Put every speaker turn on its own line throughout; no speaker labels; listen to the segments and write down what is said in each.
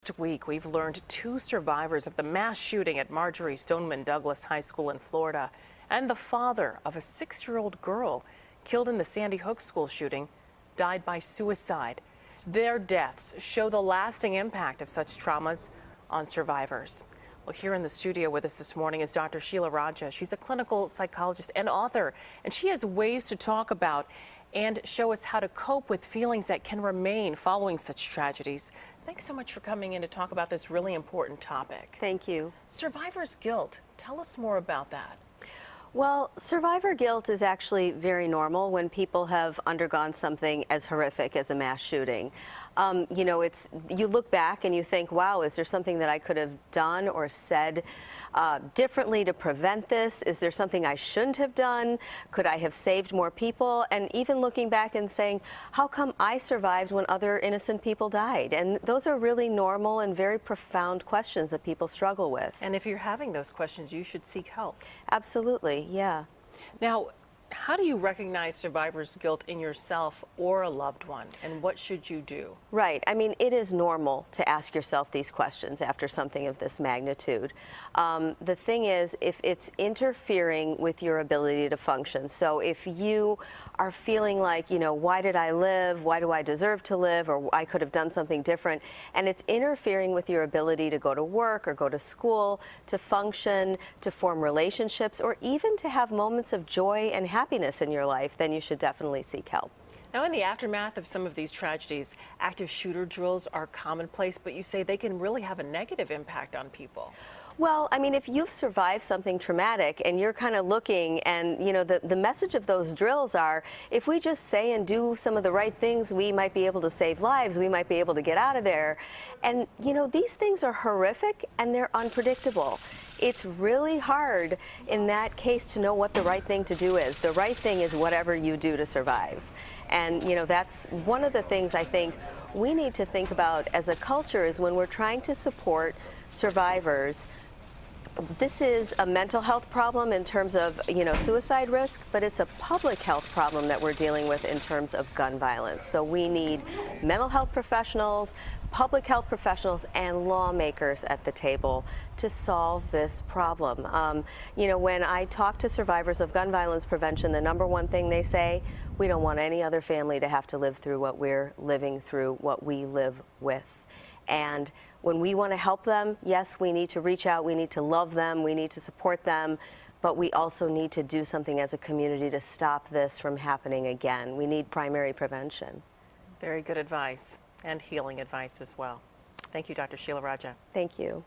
This week, we've learned two survivors of the mass shooting at Marjorie Stoneman Douglas High School in Florida and the father of a 6-year-old girl killed in the Sandy Hook school shooting died by suicide. Their deaths show the lasting impact of such traumas on survivors. Well, here in the studio with us this morning is Dr. Sheila Raja. She's a clinical psychologist and author, and she has ways to talk about and show us how to cope with feelings that can remain following such tragedies. Thanks so much for coming in to talk about this really important topic.
Thank you.
Survivor's guilt. Tell us more about that.
Well, survivor guilt is actually very normal when people have undergone something as horrific as a mass shooting. You look back and you think, wow, is there something that I could have done or said differently to prevent this? Is there something I shouldn't have done? Could I have saved more people? And even looking back and saying, how come I survived when other innocent people died? And those are really normal and very profound questions that people struggle with.
And if you're having those questions, you should seek help.
Absolutely, yeah.
Now, how do you recognize survivor's guilt in yourself or a loved one, and what should you do?
Right. I mean, it is normal to ask yourself these questions after something of this magnitude. The thing is, if it's interfering with your ability to function, so if you are feeling like, why did I live? Why do I deserve to live? Or I could have done something different, and it's interfering with your ability to go to work or go to school, to function, to form relationships, or even to have moments of joy and happiness in your life, then you should definitely seek help.
Now, in the aftermath of some of these tragedies, active shooter drills are commonplace, but you say they can really have a negative impact on people.
Well, I mean, if you've survived something traumatic and you're kind of looking and, the message of those drills are, if we just say and do some of the right things, we might be able to save lives, we might be able to get out of there. And, these things are horrific and they're unpredictable. It's really hard in that case to know what the right thing to do is. The right thing is whatever you do to survive. And, that's one of the things I think we need to think about as a culture is when we're trying to support survivors. This is a mental health problem in terms of, suicide risk, but it's a public health problem that we're dealing with in terms of gun violence. So we need mental health professionals, public health professionals, and lawmakers at the table to solve this problem. When I talk to survivors of gun violence prevention, the number one thing they say, we don't want any other family to have to live through what we're living through, what we live with. And when we want to help them, yes, we need to reach out, we need to love them, we need to support them, but we also need to do something as a community to stop this from happening again. We need primary prevention.
Very good advice, and healing advice as well. Thank you, Dr. Sheila Raja.
Thank you.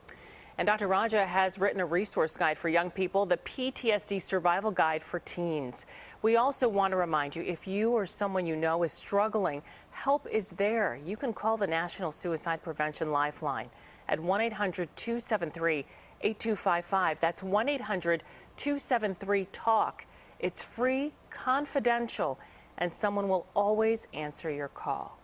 And Dr. Raja has written a resource guide for young people, the PTSD Survival Guide for Teens. We also want to remind you, if you or someone you know is struggling, help is there. You can call the National Suicide Prevention Lifeline at 1-800-273-8255. That's 1-800-273-TALK. It's free, confidential, and someone will always answer your call.